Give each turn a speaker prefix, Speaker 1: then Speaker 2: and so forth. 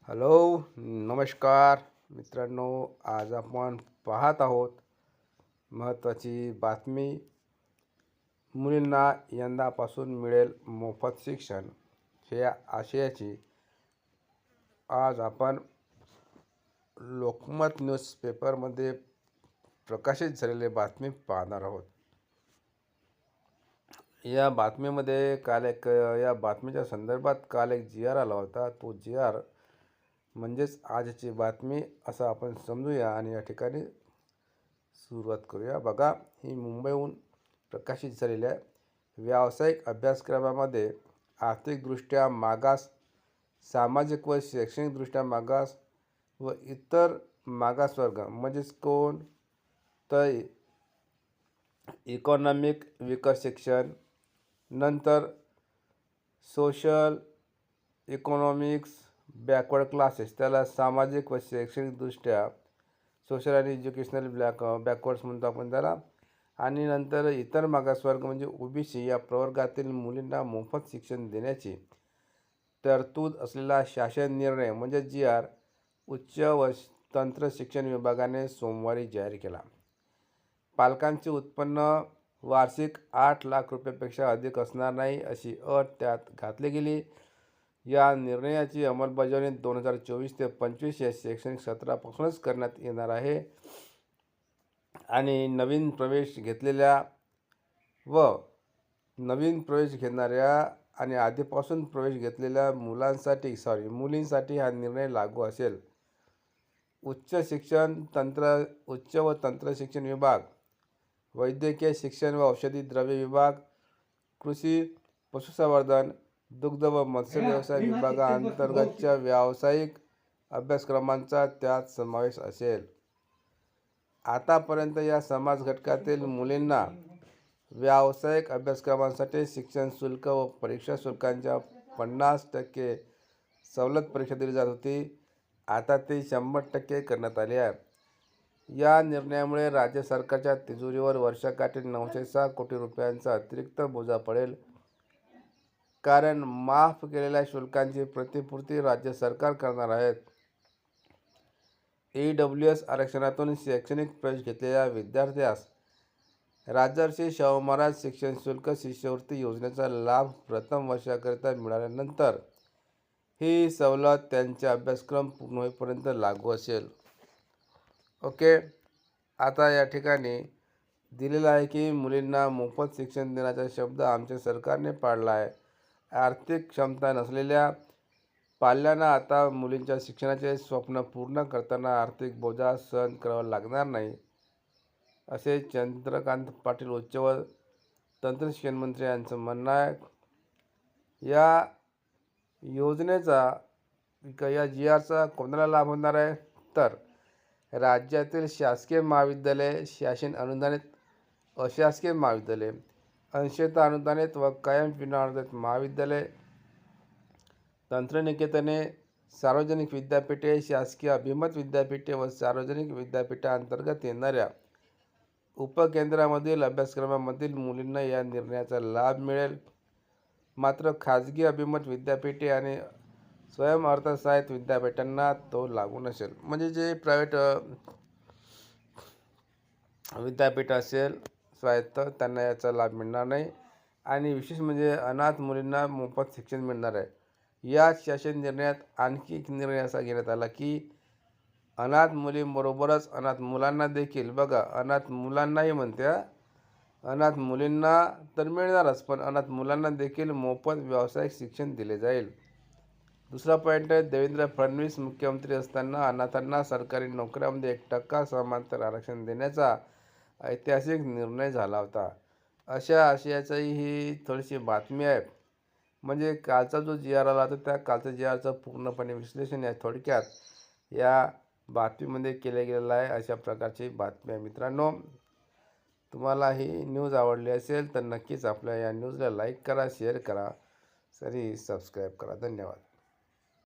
Speaker 1: Hello, नमस्कार मित्रांनो. आज आपण पाहत आहोत महत्त्वाची बातमी. मुलींना यंदापासून मिळेल मोफत शिक्षण या आशयाची आज आपण लोकमत न्यूजपेपरमध्ये प्रकाशित झालेली बातमी पाहणार आहोत. या बातमीमध्ये या बातमीच्या संदर्भात काल एक GR आला होता. तो GR म्हणजेच आजची बातमी असं आपण समजूया आणि या ठिकाणी सुरुवात करूया. बघा, ही मुंबईहून प्रकाशित झालेल्या व्यावसायिक अभ्यासक्रमामध्ये आर्थिकदृष्ट्या मागास, सामाजिक व शैक्षणिकदृष्ट्या मागास व इतर मागासवर्ग म्हणजेच कोण, तर इकॉनॉमिक विकर सेक्शन, नंतर सोशल इकॉनॉमिक्स बॅकवर्ड क्लासेस, त्याला सामाजिक व शैक्षणिकदृष्ट्या सोशल आणि एज्युकेशनल बॅकवर्ड्स म्हणतो आपण त्याला, आणि नंतर इतर मागासवर्ग म्हणजे OBC या प्रवर्गातील मुलींना मोफत शिक्षण देण्याची तरतूद असलेला शासन निर्णय म्हणजे GR उच्च व तंत्र शिक्षण विभागाने सोमवारी जाहीर केला. पालकांचे उत्पन्न वार्षिक 8 लाख रुपयापेक्षा अधिक असणार नाही अशी अट त्यात घातली गेली. या निर्णयाची अंमलबजावणी 2024 ते 25 या शैक्षणिक सत्रापासूनच करण्यात येणार आहे आणि नवीन प्रवेश घेणाऱ्या आणि आधीपासून प्रवेश घेतलेल्या मुलींसाठी हा निर्णय लागू असेल. उच्च व तंत्र शिक्षण विभाग, वैद्यकीय शिक्षण व औषधी द्रव्य विभाग, कृषी, पशुसंवर्धन, दुग्ध व मत्स्य व्यवसाय विभागांतर्गतच्या व्यावसायिक अभ्यासक्रमांचा त्यात समावेश असेल. आतापर्यंत या समाज घटकातील मुलींना व्यावसायिक अभ्यासक्रमांसाठी शिक्षण शुल्क व परीक्षा शुल्कांच्या 50% सवलत परीक्षा दिली जात होती. आता ती 100% करण्यात आली आहे. या निर्णयामुळे राज्य सरकारच्या तिजोरीवर वर्षाकाठी 906 कोटी रुपयांचा अतिरिक्त बोजा पडेल. कारण माफ केलेल्या शुल्कांची प्रतिपूर्ती राज्य सरकार करणार आहेत. EWS आरक्षणातून शैक्षणिक प्रवेश घेतलेल्या विद्यार्थ्यास राजर्षी शाहू महाराज शिक्षण शुल्क शिष्यवृत्ती योजनेचा लाभ प्रथम वर्षाकरिता मिळाल्यानंतर ही सवलत त्यांचे अभ्यासक्रम पूर्ण होईपर्यंत लागू असेल. ओके, आता या ठिकाणी दिलेला आहे की मुलींना मोफत शिक्षण देण्याचा शब्द आमच्या सरकारने पाळला आहे. आर्थिक क्षमता नसलेल्या पाल्यांना आता मुलींच्या शिक्षणाचे स्वप्न पूर्ण करताना आर्थिक बोजा सहन करावा लागणार नाही, असे चंद्रकांत पाटील उच्च व तंत्र शिक्षण मंत्री यांचं म्हणणं आहे. या योजनेचा या GRचा कोणाला लाभ होणार आहे, तर राज्यातील शासकीय महाविद्यालय, शासन अनुदानित अशासकीय महाविद्यालय, अंशतः अनुदानित व कायम विनाअनुदानित महाविद्यालय, तंत्रनिकेतने, सार्वजनिक विद्यापीठे, शासकीय अभिमत विद्यापीठे व सार्वजनिक विद्यापीठांतर्गत येणाऱ्या उपकेंद्रामधील अभ्यासक्रमांमधील मुलींना या निर्णयाचा लाभ मिळेल. मात्र खाजगी अभिमत विद्यापीठे आणि स्वयंअर्थसहाय्यित विद्यापीठांना तो लागू नसेल. म्हणजे जे प्रायव्हेट विद्यापीठ असेल स्वायत्त, त्यांना याचा लाभ मिळणार नाही. आणि विशेष म्हणजे अनाथ मुलींना मोफत शिक्षण मिळणार आहे. या शासन निर्णयात आणखी एक निर्णय असा घेण्यात आला की अनाथ मुलींबरोबरच अनाथ मुलांना देखील, बघा, अनाथ मुलांनाही म्हणत्या, अनाथ मुलींना तर मिळणारच, पण अनाथ मुलांना देखील मोफत व्यावसायिक शिक्षण दिले जाईल. दुसरा पॉईंट आहे, देवेंद्र फडणवीस मुख्यमंत्री असताना अनाथांना सरकारी नोकऱ्यांमध्ये 1% समांतर आरक्षण देण्याचा ऐतिहासिक निर्णय झाला होता. अशा आशयाची ही थोडीशी बातमी आहे. म्हणजे कालचा जो GR आला होता त्या कालच्या GRचं पूर्णपणे विश्लेषण या थोडक्यात या बातमीमध्ये केलं गेलेलं आहे. अशा प्रकारची बातमी आहे. मित्रांनो, तुम्हाला ही न्यूज आवडली असेल तर नक्कीच आपल्या या न्यूजला लाईक करा, शेअर करा आणि सबस्क्राईब करा. धन्यवाद.